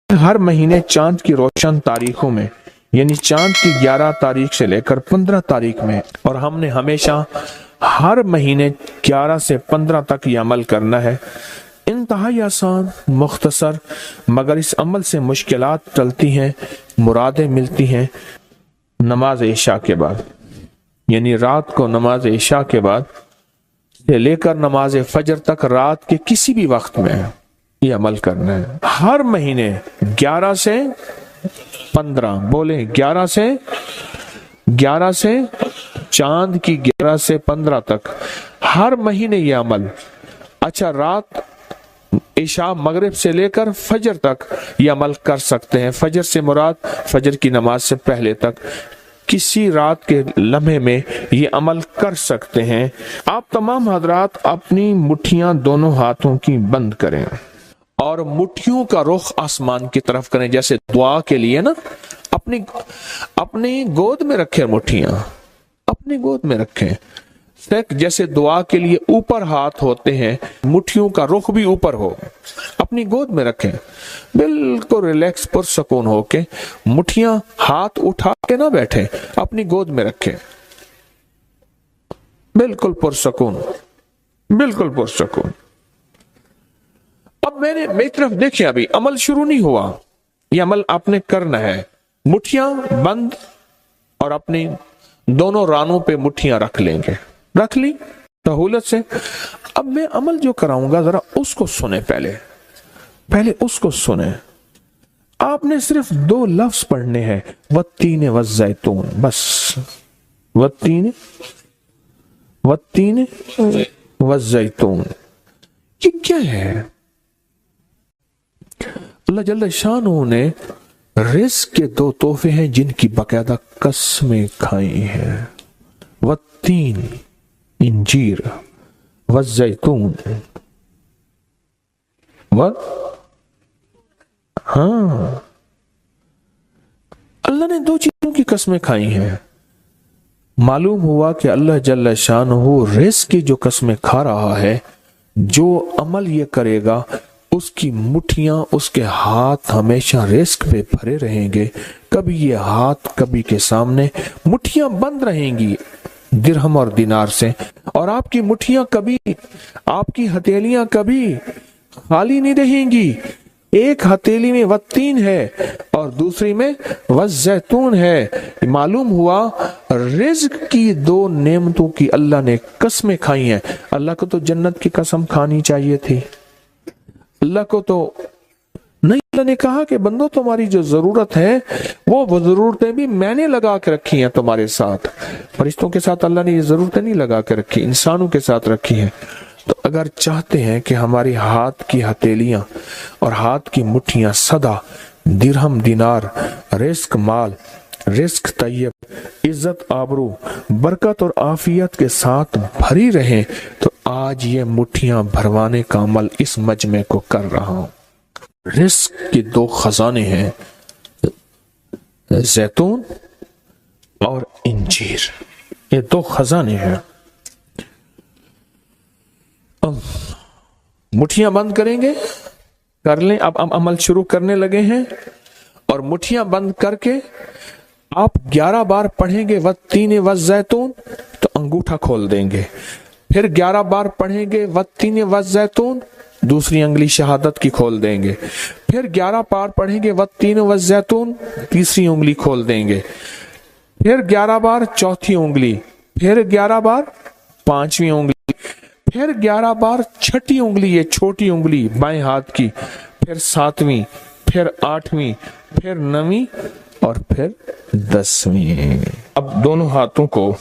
ہر مہینے چاند کی روشن تاریخوں میں، یعنی چاند کی 11 تاریخ سے لے کر 15 تاریخ میں، اور ہم نے ہمیشہ ہر مہینے 11 سے 15 تک یہ عمل کرنا ہے۔ انتہائی آسان، مختصر، مگر اس عمل سے مشکلات ٹلتی ہیں، مرادیں ملتی ہیں۔ نماز عشاء کے بعد، یعنی رات کو نماز عشاء کے بعد سے لے کر نماز فجر تک رات کے کسی بھی وقت میں یہ عمل کرنا ہے۔ ہر مہینے 11 سے 15، بولیں 11 سے چاند کی 11 سے 15 تک ہر مہینے یہ عمل۔ اچھا، رات عشاء مغرب سے لے کر فجر تک یہ عمل کر سکتے ہیں۔ فجر سے مراد فجر کی نماز سے پہلے تک کسی رات کے لمحے میں یہ عمل کر سکتے ہیں۔ آپ تمام حضرات اپنی مٹھیاں دونوں ہاتھوں کی بند کریں اور مٹھیوں کا رخ آسمان کی طرف کریں، جیسے دعا کے لیے نا، اپنی گود میں رکھیں، مٹھیاں اپنی گود میں رکھیں، جیسے دعا کے لیے اوپر ہاتھ ہوتے ہیں، مٹھیوں کا رخ بھی اوپر ہو، اپنی گود میں رکھیں، بالکل ریلیکس پرسکون ہو کے، مٹھیاں ہاتھ اٹھا کے نہ بیٹھیں، اپنی گود میں رکھیں، بالکل پرسکون، بالکل پرسکون۔ اب میری طرف دیکھیں، ابھی عمل شروع نہیں ہوا، یہ عمل آپ نے کرنا ہے۔ مٹھیاں بند اور اپنی دونوں رانوں پہ مٹھیاں رکھ لیں گے، رکھ لی سہولت سے۔ اب میں عمل جو کراؤں گا ذرا اس کو سنیں، پہلے اس کو سنیں۔ آپ نے صرف 2 لفظ پڑھنے ہیں، والتین والزیتون، بس والتین والزیتون۔ یہ کیا ہے؟ اللہ جل شانہ نے رزق کے 2 تحفے ہیں جن کی باقاعدہ قسمیں کھائی ہیں، والتین انجیر، والزیتون، اللہ نے 2 چیزوں کی قسمیں کھائی ہیں۔ معلوم ہوا کہ اللہ جل شانہ رزق کی جو قسمیں کھا رہا ہے، جو عمل یہ کرے گا اس کی مٹھیاں، اس کے ہاتھ ہمیشہ رزق پہ بھرے رہیں گے، کبھی یہ ہاتھ کبھی کے سامنے، مٹھیاں بند رہیں گی درہم اور دینار سے، اور آپ کی مٹھیاں کبھی، آپ کی ہتھیلیاں کبھی خالی نہیں رہیں گی۔ ایک ہتھیلی میں والتین ہے اور دوسری میں والزیتون ہے۔ معلوم ہوا رزق کی 2 نعمتوں کی اللہ نے قسمیں کھائی ہیں۔ اللہ کو تو جنت کی قسم کھانی چاہیے تھی، اللہ کو تو نہیں۔ اللہ نے کہا کہ بندو تمہاری جو ضرورت ہے وہ ضرورتیں بھی میں نے لگا کے رکھی ہیں تمہارے ساتھ۔ فرشتوں کے ساتھ اللہ نے یہ ضرورتیں نہیں لگا کے رکھی، انسانوں کے ساتھ رکھی ہیں۔ تو اگر چاہتے ہیں کہ ہماری ہاتھ کی ہتھیلیاں اور ہاتھ کی مٹھیاں سدا درہم دینار، رزق مال، رزق طیب، عزت آبرو، برکت اور عافیت کے ساتھ بھری رہیں، تو آج یہ مٹھیاں بھروانے کا عمل اس مجمع کو کر رہا ہوں۔ رزق کے 2 خزانے ہیں، زیتون اور انجیر، یہ 2 خزانے ہیں۔ مٹھیاں بند کریں گے، کر لیں، اب عمل شروع کرنے لگے ہیں، اور مٹھیاں بند کر کے آپ 11 بار پڑھیں گے والتین والزیتون، تو انگوٹھا کھول دیں گے، پھر 11 بار پڑھیں گے والتین والزیتون، دوسری انگلی شہادت کی کھول دیں گے، پھر 11 بار پڑھیں گے والتین والزیتون، تیسری انگلی کھول دیں گے، پھر 11 بار چوتھی انگلی، پھر 11 بار پانچویں انگلی، پھر 11 بار چھٹی انگلی، یہ چھوٹی انگلی بائیں ہاتھ کی، پھر 7ویں، پھر 8ویں، پھر 9ویں اور پھر 10ویں۔ اب دونوں ہاتھوں کو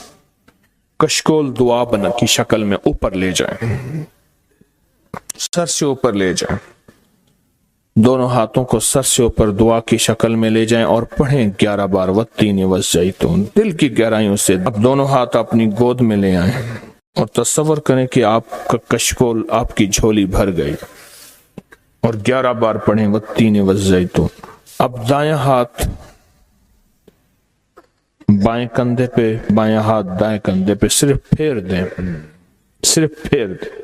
کشکول دعا بنا کی شکل میں اوپر لے جائیں، سر سے اوپر لے جائیں، دونوں ہاتھوں کو سر سے اوپر دعا کی شکل میں لے جائیں اور پڑھیں 11 بار والتین والزیتون، دل کی گہرائیوں سے۔ اب دونوں ہاتھ اپنی گود میں لے آئیں اور تصور کریں کہ آپ کا کشکول، آپ کی جھولی بھر گئی، اور 11 بار پڑھیں والتین والزیتون۔ اب دایاں ہاتھ بائیں کندھے پہ، بایاں ہاتھ دائیں کندھے پہ، صرف پھیر دیں، صرف پھیر دیں،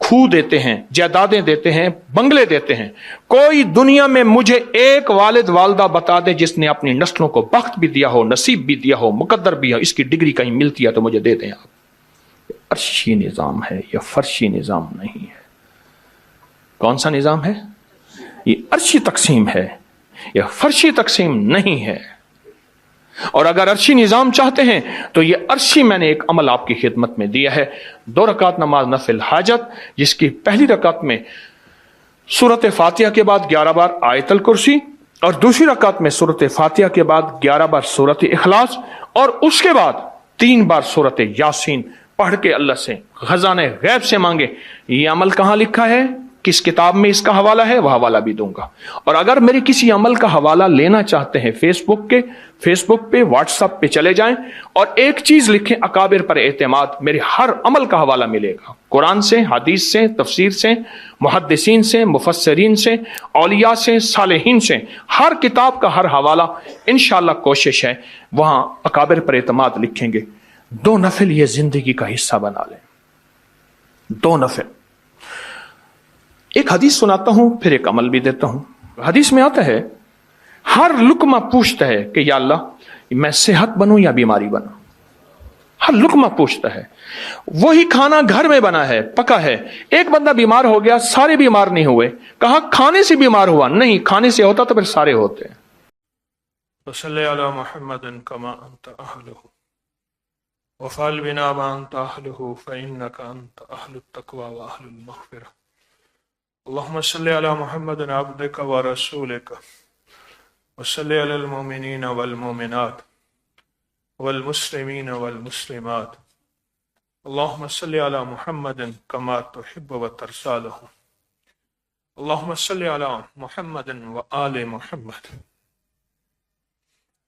کھو دیتے ہیں، جائیدادیں دیتے ہیں، بنگلے دیتے ہیں، کوئی دنیا میں مجھے ایک والد والدہ بتا دے جس نے اپنی نسلوں کو بخت بھی دیا ہو، نصیب بھی دیا ہو، مقدر بھی ہو، اس کی ڈگری کہیں ملتی ہے تو مجھے دے دیں آپ۔ عرشی نظام ہے، یہ فرشی نظام نہیں ہے۔ کون سا نظام ہے؟ یہ عرشی تقسیم ہے، یہ فرشی تقسیم نہیں ہے۔ اور اگر عرشی نظام چاہتے ہیں تو یہ عرشی میں نے ایک عمل آپ کی خدمت میں دیا ہے۔ 2 رکعت نماز نفل حاجت، جس کی پہلی رکعت میں سورۃ فاتحہ کے بعد 11 بار آیت الکرسی، اور دوسری رکعت میں سورۃ فاتحہ کے بعد 11 بار سورۃ اخلاص، اور اس کے بعد 3 بار سورۃ یاسین پڑھ کے اللہ سے خزانہ غیب سے مانگے۔ یہ عمل کہاں لکھا ہے، کس کتاب میں اس کا حوالہ ہے، وہ حوالہ بھی دوں گا۔ اور اگر میرے کسی عمل کا حوالہ لینا چاہتے ہیں، فیس بک پہ، واٹس ایپ پہ چلے جائیں اور ایک چیز لکھیں، اکابر پر اعتماد، میرے ہر عمل کا حوالہ ملے گا، قرآن سے، حدیث سے، تفسیر سے، محدثین سے، مفسرین سے، اولیاء سے، صالحین سے، ہر کتاب کا ہر حوالہ انشاءاللہ کوشش ہے وہاں اکابر پر اعتماد لکھیں گے۔ 2 نفل یہ زندگی کا حصہ بنا لیں، 2 نفل۔ ایک حدیث سناتا ہوں، پھر ایک عمل بھی دیتا ہوں۔ حدیث میں آتا ہے، ہر لقمہ پوچھتا ہے کہ یا اللہ میں صحت بنوں یا بیماری بنوں۔ ہر لقمہ پوچھتا ہے۔ وہی کھانا گھر میں بنا ہے، پکا ہے، ایک بندہ بیمار ہو گیا، سارے بیمار نہیں ہوئے، کہا کھانے سے بیمار ہوا، نہیں، کھانے سے ہوتا تو پھر سارے ہوتے ہیں۔ وصلی علی محمد کما انت اہلہ وفعل بنا ما انت اہلہ فانک انت اہل التقوی واہل المغفرہ۔ اللهم صل على محمد عبدك ورسولك وصل على المؤمنين والمؤمنات والمسلمين والمسلمات اللهم صل على محمد كما تحب وترضى له اللهم صل على محمد وآل محمد۔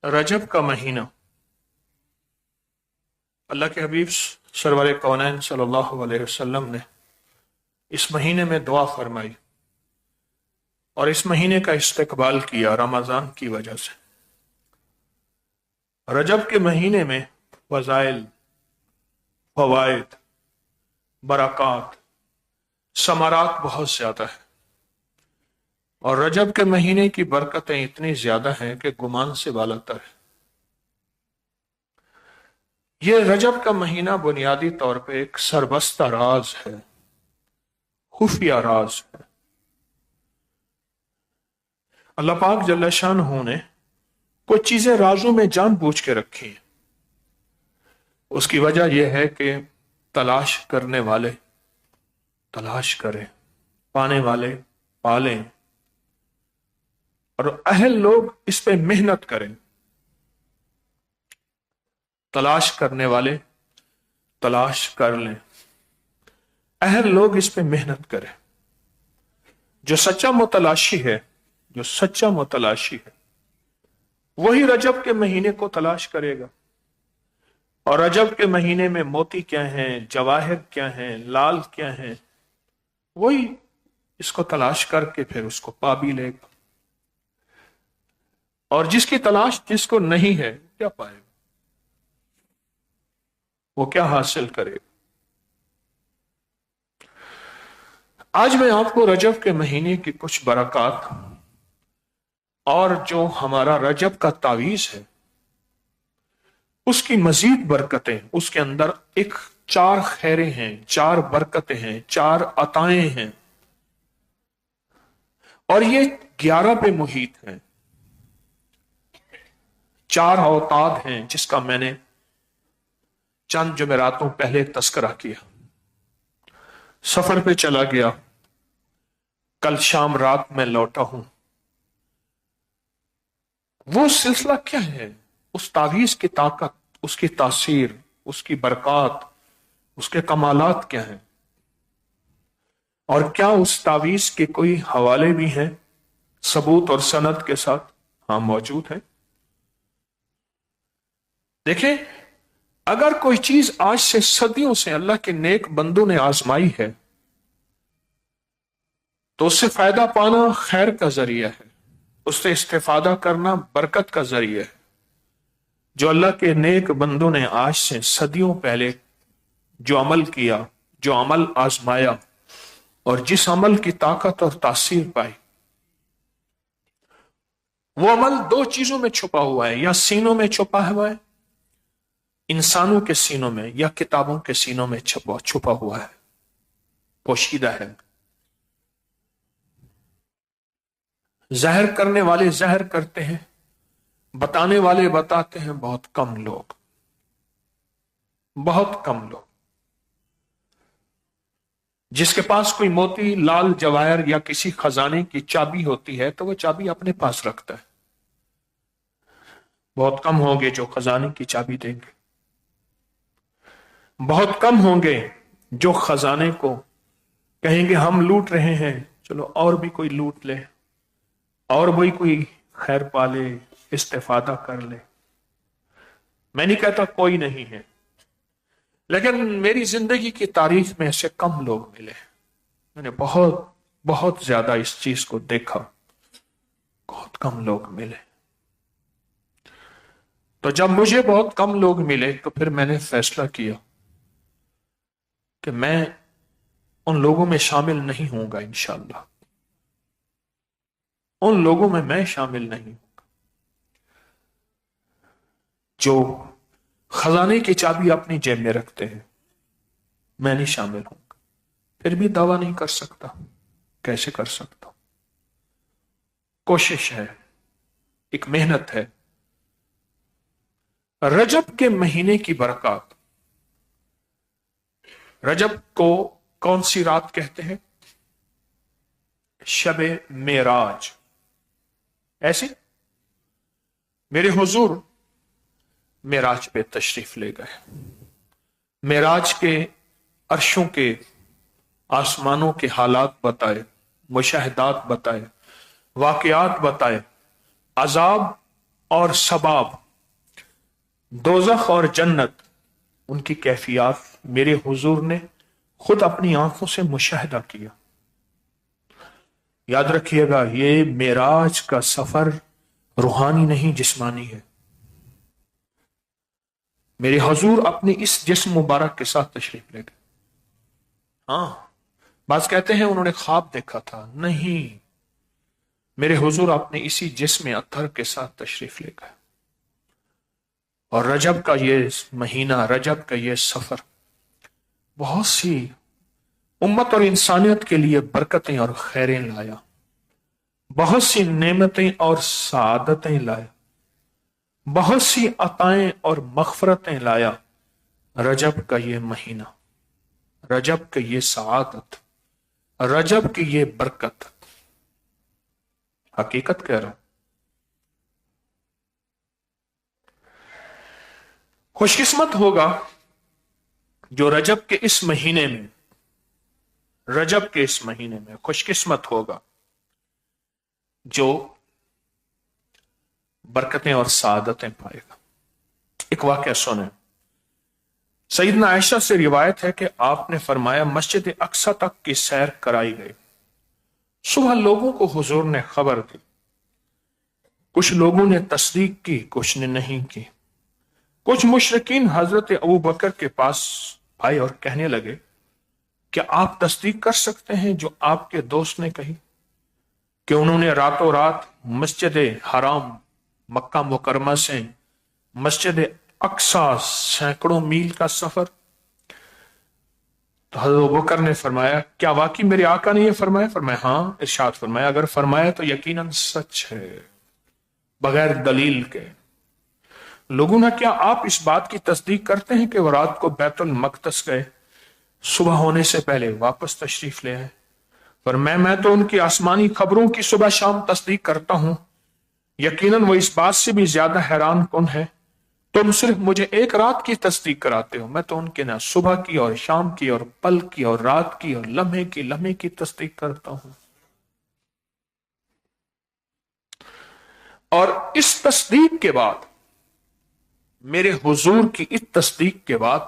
رجب کا مہینہ، اللہ کے حبیب سرور کونین صلی اللہ علیہ وسلم نے اس مہینے میں دعا فرمائی اور اس مہینے کا استقبال کیا رمضان کی وجہ سے۔ رجب کے مہینے میں فضائل، فوائد، برکات، ثمرات بہت زیادہ ہے، اور رجب کے مہینے کی برکتیں اتنی زیادہ ہیں کہ گمان سے بالاتر ہے۔ یہ رجب کا مہینہ بنیادی طور پہ ایک سربستہ راز ہے، خفیہ راز ہے۔ اللہ پاک جل شانہ نے کچھ چیزیں رازوں میں جان بوجھ کے رکھی ہیں۔ اس کی وجہ یہ ہے کہ تلاش کرنے والے تلاش کریں، پانے والے پالیں، اور اہل لوگ اس پہ محنت کریں۔ تلاش کرنے والے تلاش کر لیں، اہل لوگ اس پہ محنت کریں۔ جو سچا متلاشی ہے وہی رجب کے مہینے کو تلاش کرے گا، اور رجب کے مہینے میں موتی کیا ہیں، جواہر کیا ہیں، لال کیا ہیں، وہی اس کو تلاش کر کے پھر اس کو پا بھی لے گا۔ اور جس کی تلاش جس کو نہیں ہے کیا پائے گا، وہ کیا حاصل کرے گا۔ آج میں آپ کو رجب کے مہینے کی کچھ برکات اور جو ہمارا رجب کا تعویذ ہے اس کی مزید برکتیں، اس کے اندر 4 خیریں ہیں، 4 برکتیں ہیں، 4 عطائیں ہیں، اور یہ 11 پہ محیط ہیں۔ 4 اوتاد ہیں جس کا میں نے چند جمعراتوں پہلے تذکرہ کیا۔ سفر پہ چلا گیا، کل شام رات میں لوٹا ہوں۔ وہ سلسلہ کیا ہے، اس تعویذ کی طاقت، اس کی تاثیر، اس کی برکات، اس کے کمالات کیا ہیں، اور کیا اس تعویذ کے کوئی حوالے بھی ہیں ثبوت اور سند کے ساتھ؟ ہاں، موجود ہیں۔ دیکھیں، اگر کوئی چیز آج سے صدیوں سے اللہ کے نیک بندوں نے آزمائی ہے تو اس سے فائدہ پانا خیر کا ذریعہ ہے، اس سے استفادہ کرنا برکت کا ذریعہ ہے۔ جو اللہ کے نیک بندوں نے آج سے صدیوں پہلے جو عمل کیا، جو عمل آزمایا، اور جس عمل کی طاقت اور تاثیر پائی، وہ عمل دو چیزوں میں چھپا ہوا ہے، یا سینوں میں چھپا ہوا ہے، انسانوں کے سینوں میں، یا کتابوں کے سینوں میں چھپا ہوا ہے، پوشیدہ ہے۔ ظاہر کرنے والے ظاہر کرتے ہیں، بتانے والے بتاتے ہیں، بہت کم لوگ، بہت کم لوگ۔ جس کے پاس کوئی موتی، لال جواہر یا کسی خزانے کی چابی ہوتی ہے تو وہ چابی اپنے پاس رکھتا ہے، بہت کم ہوں گے جو خزانے کی چابی دیں گے، بہت کم ہوں گے جو خزانے کو کہیں گے ہم لوٹ رہے ہیں، چلو اور بھی کوئی لوٹ لے، اور بھی کوئی خیر پالے، استفادہ کر لے۔ میں نہیں کہتا کوئی نہیں ہے، لیکن میری زندگی کی تاریخ میں ایسے کم لوگ ملے، میں نے بہت بہت زیادہ اس چیز کو دیکھا، بہت کم لوگ ملے۔ تو جب مجھے بہت کم لوگ ملے تو پھر میں نے فیصلہ کیا کہ میں ان لوگوں میں شامل نہیں ہوں گا، انشاءاللہ ان لوگوں میں شامل نہیں ہوں گا جو خزانے کی چابی اپنی جیب میں رکھتے ہیں، میں نہیں شامل ہوں گا۔ پھر بھی دعویٰ نہیں کر سکتا، کیسے کر سکتا ہوں؟ کوشش ہے، ایک محنت ہے۔ رجب کے مہینے کی برکات، رجب کو کون سی رات کہتے ہیں؟ شب معراج۔ ایسے میرے حضور معراج پہ تشریف لے گئے، معراج کے عرشوں کے، آسمانوں کے حالات بتائے، مشاہدات بتائے، واقعات بتائے، عذاب اور ثواب، دوزخ اور جنت، ان کی کیفیات میرے حضور نے خود اپنی آنکھوں سے مشاہدہ کیا۔ یاد رکھیے گا، یہ معراج کا سفر روحانی نہیں، جسمانی ہے۔ میرے حضور اپنے اس جسم مبارک کے ساتھ تشریف لے گئے۔ ہاں، بعض کہتے ہیں انہوں نے خواب دیکھا تھا، نہیں، میرے حضور اپنے اسی جسم اطہر کے ساتھ تشریف لے گئے۔ اور رجب کا یہ مہینہ، رجب کا یہ سفر بہت سی امت اور انسانیت کے لیے برکتیں اور خیریں لایا، بہت سی نعمتیں اور سعادتیں لایا، بہت سی عطائیں اور مغفرتیں لایا۔ رجب کا یہ مہینہ، رجب کی یہ سعادت، رجب کی یہ برکت، حقیقت کہہ رہا ہوں۔ خوش قسمت ہوگا جو رجب کے اس مہینے میں، رجب کے اس مہینے میں خوش قسمت ہوگا جو برکتیں اور سعادتیں پائے گا۔ ایک واقعہ سنیں، سیدنا عائشہ سے روایت ہے کہ آپ نے فرمایا مسجد اقصی تک کی سیر کرائی گئی۔ صبح لوگوں کو حضور نے خبر دی، کچھ لوگوں نے تصدیق کی، کچھ نے نہیں کی۔ کچھ مشرکین حضرت ابوبکر کے پاس آئے اور کہنے لگے کہ آپ تصدیق کر سکتے ہیں جو آپ کے دوست نے کہی کہ انہوں نے راتوں رات مسجد حرام مکہ مکرمہ سے مسجد اقصی سینکڑوں میل کا سفر؟ تو حضرت ابوبکر نے فرمایا کیا واقعی میرے آقا نے یہ فرمایا؟ فرمایا ہاں۔ ارشاد فرمایا اگر فرمایا تو یقیناً سچ ہے، بغیر دلیل کے۔ لوگوں نے کیا آپ اس بات کی تصدیق کرتے ہیں کہ وہ رات کو بیت المقدس گئے، صبح ہونے سے پہلے واپس تشریف لے آئے؟ پر میں تو ان کی آسمانی خبروں کی صبح شام تصدیق کرتا ہوں، یقیناً وہ اس بات سے بھی زیادہ حیران کن ہے، تم صرف مجھے ایک رات کی تصدیق کراتے ہو، میں تو ان کے نہ صبح کی اور شام کی اور پل کی اور رات کی اور لمحے کی تصدیق کرتا ہوں۔ اور اس تصدیق کے بعد، میرے حضور کی اس تصدیق کے بعد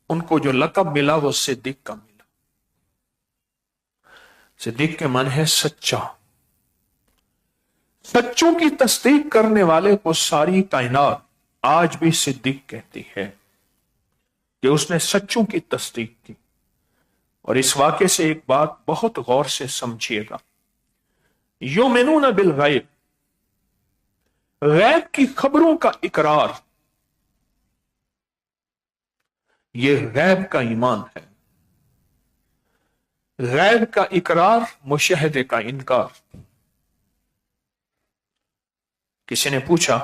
ان کو جو لقب ملا وہ صدیق کا ملا۔ صدیق کے معنی ہے سچا۔ سچوں کی تصدیق کرنے والے کو ساری کائنات آج بھی صدیق کہتی ہے کہ اس نے سچوں کی تصدیق کی۔ اور اس واقعے سے ایک بات بہت غور سے سمجھیے گا، یؤمنون بالغیب، غیب کی خبروں کا اقرار، یہ غیب کا ایمان ہے۔ غیب کا اقرار، مشاہدے کا انکار۔ کسی نے پوچھا،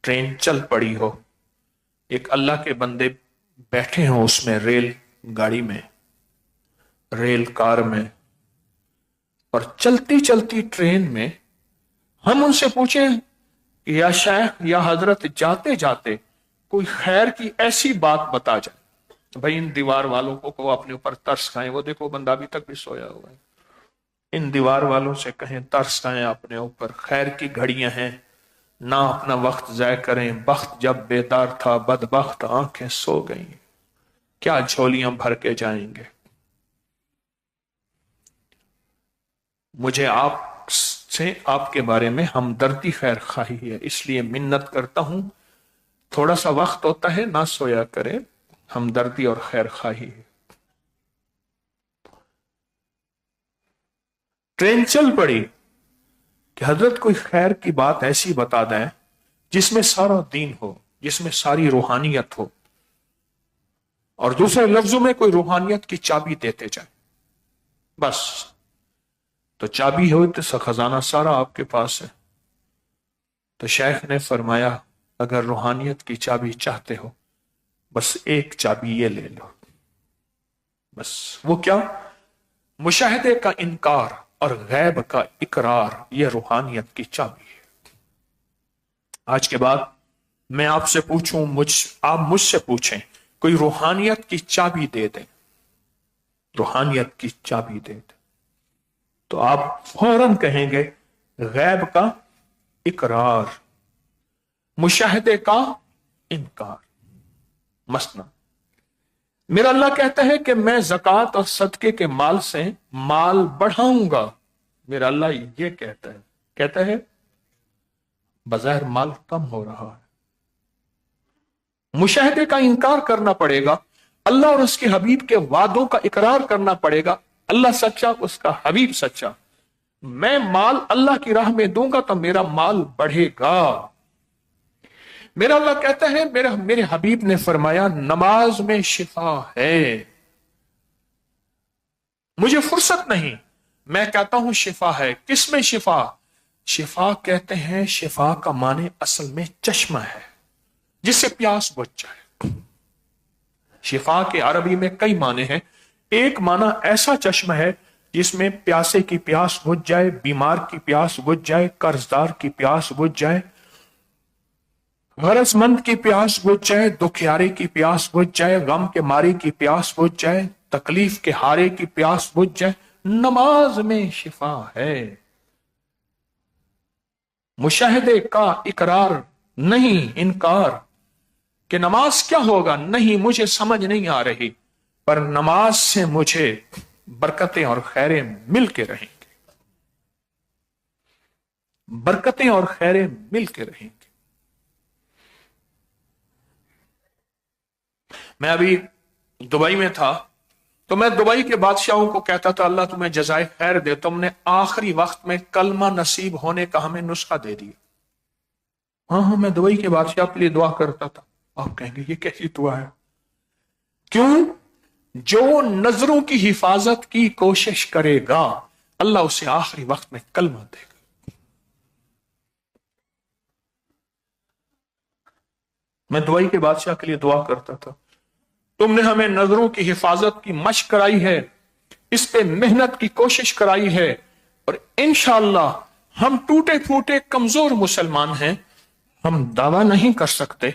ٹرین چل پڑی ہو، ایک اللہ کے بندے بیٹھے ہوں اس میں، ریل گاڑی میں، ریل کار میں، اور چلتی چلتی ٹرین میں ہم ان سے پوچھیں کہ یا شیخ یا حضرت، جاتے جاتے کوئی خیر کی ایسی بات بتا جائے، بھائی ان دیوار والوں کو اپنے اوپر ترس کھائیں، وہ دیکھو بندہ ابھی تک بھی سویا ہوا ہے، ان دیوار والوں سے کہیں ترس کھائیں اپنے اوپر، خیر کی گھڑیاں ہیں، نہ اپنا وقت ضائع کریں، بخت جب بیدار تھا بدبخت آنکھیں سو گئیں، کیا جھولیاں بھر کے جائیں گے۔ مجھے آپ سے آپ کے بارے میں ہمدردی خیر خواہی ہے، اس لیے منت کرتا ہوں، تھوڑا سا وقت ہوتا ہے نہ سویا کرے، ہمدردی اور خیر خواہی ہے۔ ٹرین چل پڑی کہ حضرت کوئی خیر کی بات ایسی بتا دیں جس میں سارا دین ہو، جس میں ساری روحانیت ہو، اور دوسرے لفظوں میں کوئی روحانیت کی چابی دیتے جائے، بس تو چابی ہو تو خزانہ سارا آپ کے پاس ہے۔ تو شیخ نے فرمایا، اگر روحانیت کی چابی چاہتے ہو بس ایک چابی یہ لے لو، بس وہ کیا؟ مشاہدے کا انکار اور غیب کا اقرار، یہ روحانیت کی چابی ہے۔ آج کے بعد میں آپ سے پوچھوں، آپ مجھ سے پوچھیں، کوئی روحانیت کی چابی دے دیں، روحانیت کی چابی دے دیں، تو آپ فوراً کہیں گے غیب کا اقرار، مشاہدے کا انکار۔ مثلا میرا اللہ کہتا ہے کہ میں زکوٰۃ اور صدقے کے مال سے مال بڑھاؤں گا، میرا اللہ یہ کہتا ہے بظاہر مال کم ہو رہا ہے، مشاہدے کا انکار کرنا پڑے گا، اللہ اور اس کے حبیب کے وعدوں کا اقرار کرنا پڑے گا، اللہ سچا، اس کا حبیب سچا، میں مال اللہ کی راہ میں دوں گا تو میرا مال بڑھے گا۔ میرا اللہ کہتا ہے، میرے حبیب نے فرمایا نماز میں شفا ہے، مجھے فرصت نہیں، میں کہتا ہوں شفا ہے۔ کس میں شفا؟ شفا کہتے ہیں، شفا کا معنی اصل میں چشمہ ہے جس سے پیاس بجھ جائے۔ شفا کے عربی میں کئی معنی ہیں، ایک معنی ایسا چشمہ ہے جس میں پیاسے کی پیاس بجھ جائے، بیمار کی پیاس بجھ جائے، قرضدار کی پیاس بجھ جائے، غرض مند کی پیاس بجھ جائے، دکھیارے کی پیاس بجھ جائے، غم کے ماری کی پیاس بجھ جائے، تکلیف کے ہارے کی پیاس بجھ جائے، نماز میں شفا ہے۔ مشاہدے کا اقرار نہیں انکار، کہ نماز کیا ہوگا، نہیں مجھے سمجھ نہیں آ رہی، پر نماز سے مجھے برکتیں اور خیریں مل کے رہیں گے، برکتیں اور خیریں مل کے رہیں گے۔ میں ابھی دبئی میں تھا تو میں دبئی کے بادشاہوں کو کہتا تھا اللہ تمہیں جزائے خیر دے، تم نے آخری وقت میں کلمہ نصیب ہونے کا ہمیں نسخہ دے دیا۔ ہاں میں دبئی کے بادشاہ کے لیے دعا کرتا تھا۔ آپ کہیں گے یہ کیسی دعا ہے؟ کیوں؟ جو نظروں کی حفاظت کی کوشش کرے گا اللہ اسے آخری وقت میں کلمہ دے گا۔ میں دبئی کے بادشاہ کے لیے دعا کرتا تھا، تم نے ہمیں نظروں کی حفاظت کی مشق کرائی ہے، اس پہ محنت کی کوشش کرائی ہے، اور انشاءاللہ ہم ٹوٹے پھوٹے کمزور مسلمان ہیں، ہم دعویٰ نہیں کر سکتے،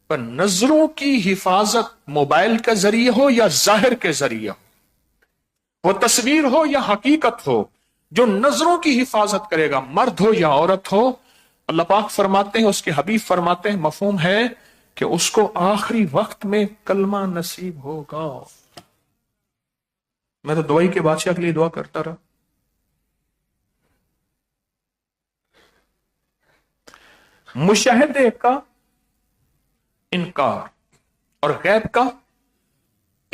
پر نظروں کی حفاظت موبائل کے ذریعے ہو یا ظاہر کے ذریعے ہو، وہ تصویر ہو یا حقیقت ہو، جو نظروں کی حفاظت کرے گا، مرد ہو یا عورت ہو، اللہ پاک فرماتے ہیں، اس کے حبیب فرماتے ہیں، مفہوم ہے کہ اس کو آخری وقت میں کلمہ نصیب ہوگا۔ میں تو دبئی کے بادشاہ کے لیے دعا کرتا رہا۔ مشاہدے کا انکار اور غیب کا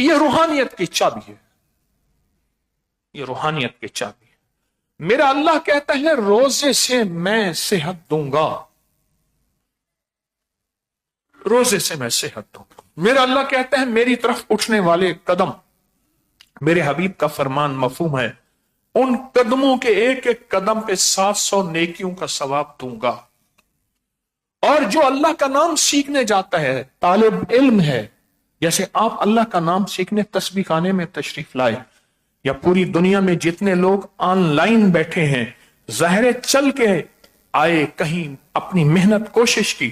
یہ روحانیت کی چابی ہے، یہ روحانیت کی چابی ہے۔ میرا اللہ کہتا ہے روزے سے میں صحت دوں گا، روزے سے میں صحت دوں گا۔ میرا اللہ کہتا ہے میری طرف اٹھنے والے قدم، میرے حبیب کا فرمان مفہوم ہے، ان قدموں کے ایک ایک قدم پہ 700 نیکیوں کا ثواب دوں گا۔ اور جو اللہ کا نام سیکھنے جاتا ہے، طالب علم ہے، جیسے آپ اللہ کا نام سیکھنے تسبیح خانے میں تشریف لائے، یا پوری دنیا میں جتنے لوگ آن لائن بیٹھے ہیں، ظاہر چل کے آئے، کہیں اپنی محنت کوشش کی،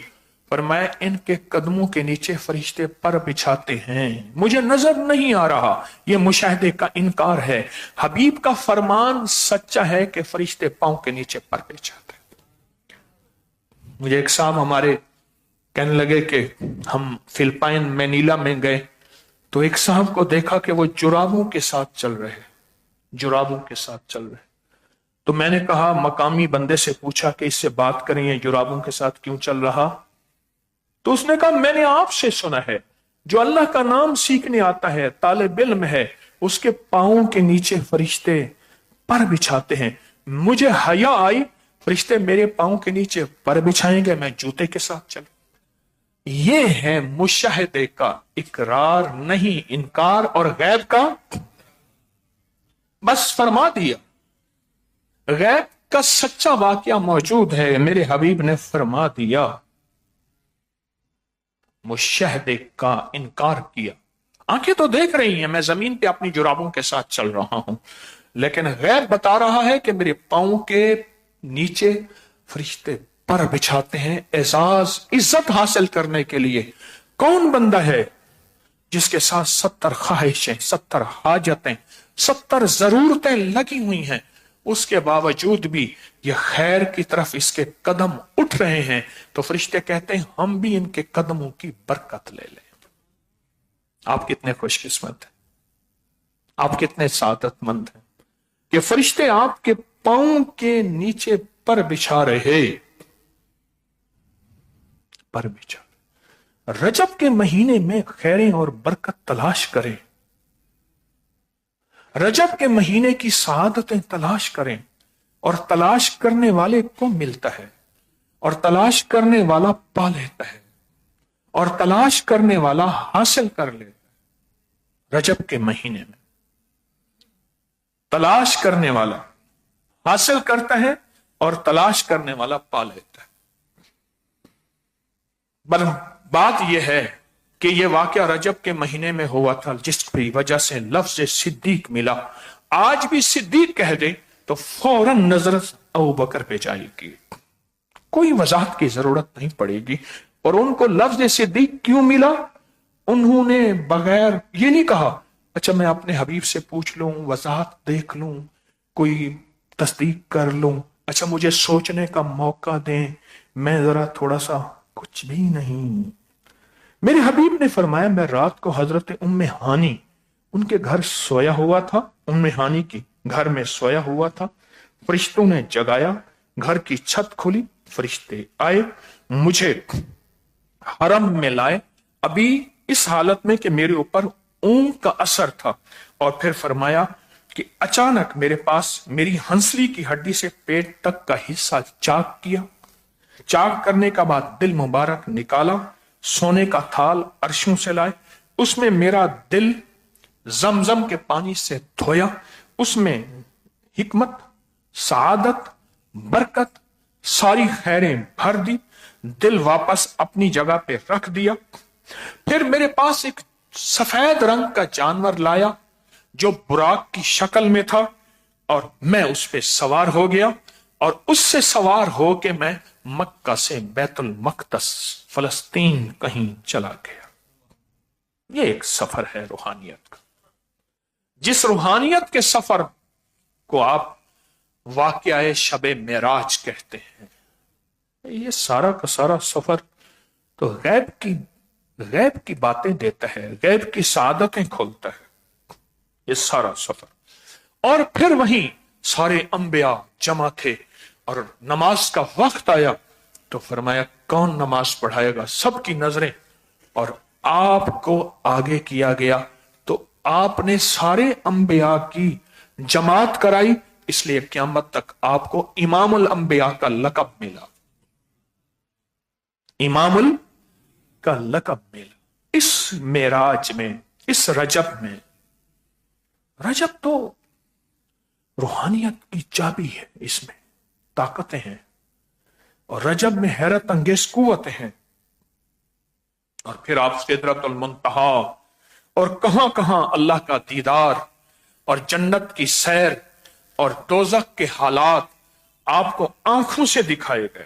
فرمایا ان کے قدموں کے نیچے فرشتے پر بچھاتے ہیں، مجھے نظر نہیں آ رہا، یہ مشاہدے کا انکار ہے۔ حبیب کا فرمان سچا ہے کہ فرشتے پاؤں کے نیچے پر بچھاتے ہیں۔ مجھے ایک صاحب ہمارے کہنے لگے کہ ہم فلپائن مینیلا میں گئے تو ایک صاحب کو دیکھا کہ وہ جرابوں کے ساتھ چل رہے، جرابوں کے ساتھ چل رہے۔ تو میں نے کہا، مقامی بندے سے پوچھا کہ اس سے بات کریں، یہ جرابوں کے ساتھ کیوں چل رہا؟ تو اس نے کہا میں نے آپ سے سنا ہے جو اللہ کا نام سیکھنے آتا ہے، طالب علم ہے، اس کے پاؤں کے نیچے فرشتے پر بچھاتے ہیں۔ مجھے حیا آئی، فرشتے میرے پاؤں کے نیچے پر بچھائیں گے، میں جوتے کے ساتھ چلوں۔ یہ ہے مشاہدے کا اقرار، نہیں انکار، اور غیب کا بس فرما دیا۔ غیب کا سچا واقعہ موجود ہے، میرے حبیب نے فرما دیا، مشاہدے کا انکار کیا۔ آنکھیں تو دیکھ رہی ہیں میں زمین پہ اپنی جرابوں کے ساتھ چل رہا ہوں، لیکن غیب بتا رہا ہے کہ میرے پاؤں کے نیچے فرشتے پر بچھاتے ہیں اعزاز عزت حاصل کرنے کے لیے۔ کون بندہ ہے جس کے ساتھ 70 خواہشیں، 70 حاجتیں، 70 ضرورتیں لگی ہوئی ہیں، اس کے باوجود بھی یہ خیر کی طرف اس کے قدم اٹھ رہے ہیں، تو فرشتے کہتے ہیں ہم بھی ان کے قدموں کی برکت لے لیں۔ آپ کتنے خوش قسمت ہیں، آپ کتنے سعادت مند ہیں کہ فرشتے آپ کے پاؤں کے نیچے پر بچھا رہے، پر بچھا۔ رجب کے مہینے میں خیریں اور برکت تلاش کریں، رجب کے مہینے کی سعادتیں تلاش کریں، اور تلاش کرنے والے کو ملتا ہے، اور تلاش کرنے والا پا لیتا ہے، اور تلاش کرنے والا حاصل کر لیتا ہے۔ رجب کے مہینے میں تلاش کرنے والا حاصل کرتا ہے، اور تلاش کرنے والا پا لیتا ہے۔ بل بات یہ ہے کہ یہ واقعہ رجب کے مہینے میں ہوا تھا، جس کی وجہ سے لفظ صدیق ملا۔ آج بھی صدیق کہہ دے تو فوراً نظر ابوبکر پہ جائے گی، کوئی وضاحت کی ضرورت نہیں پڑے گی۔ اور ان کو لفظ صدیق کیوں ملا؟ انہوں نے بغیر یہ نہیں کہا اچھا میں اپنے حبیب سے پوچھ لوں، وضاحت دیکھ لوں، کوئی تصدیق کر لوں، اچھا مجھے سوچنے کا موقع دیں، میں ذرا تھوڑا سا، کچھ بھی نہیں۔ میرے حبیب نے فرمایا میں رات کو حضرت ام ہانی ان کے گھر سویا ہوا تھا، ام ہانی کی گھر میں سویا ہوا تھا، فرشتوں نے جگایا، گھر کی چھت کھلی، فرشتے آئے، مجھے حرم میں لائے، ابھی اس حالت میں کہ میرے اوپر اونگ کا اثر تھا، اور پھر فرمایا کہ اچانک میرے پاس میری ہنسلی کی ہڈی سے پیٹ تک کا حصہ چاک کیا، چاک کرنے کا بعد دل مبارک نکالا، سونے کا تھال عرشوں سے لائے، اس میں میرا دل زمزم کے پانی سے دھویا، اس میں حکمت، سعادت، برکت، ساری خیریں بھر دی، دل واپس اپنی جگہ پہ رکھ دیا۔ پھر میرے پاس ایک سفید رنگ کا جانور لایا جو براق کی شکل میں تھا، اور میں اس پہ سوار ہو گیا، اور اس سے سوار ہو کے میں مکہ سے بیت المقدس فلسطین کہیں چلا گیا۔ یہ ایک سفر ہے روحانیت کا، جس روحانیت کے سفر کو آپ واقعہ شب معراج کہتے ہیں۔ یہ سارا کا سارا سفر تو غیب کی باتیں دیتا ہے، غیب کی سعادتیں کھولتا ہے، یہ سارا سفر۔ اور پھر وہیں سارے انبیاء جمع تھے، اور نماز کا وقت آیا تو فرمایا کون نماز پڑھائے گا، سب کی نظریں، اور آپ کو آگے کیا گیا، تو آپ نے سارے انبیاء کی جماعت کرائی، اس لیے قیامت تک آپ کو امام الانبیاء کا لقب ملا، امام کا لقب ملا اس معراج میں، اس رجب میں۔ رجب تو روحانیت کی چابی ہے، اس میں طاقتیں ہیں، اور رجب میں حیرت انگیز قوتیں ہیں۔ اور پھر آپ سدرۃ المنتہا اور کہاں کہاں اللہ کا دیدار اور جنت کی سیر اور دوزخ کے حالات آپ کو آنکھوں سے دکھائے گئے۔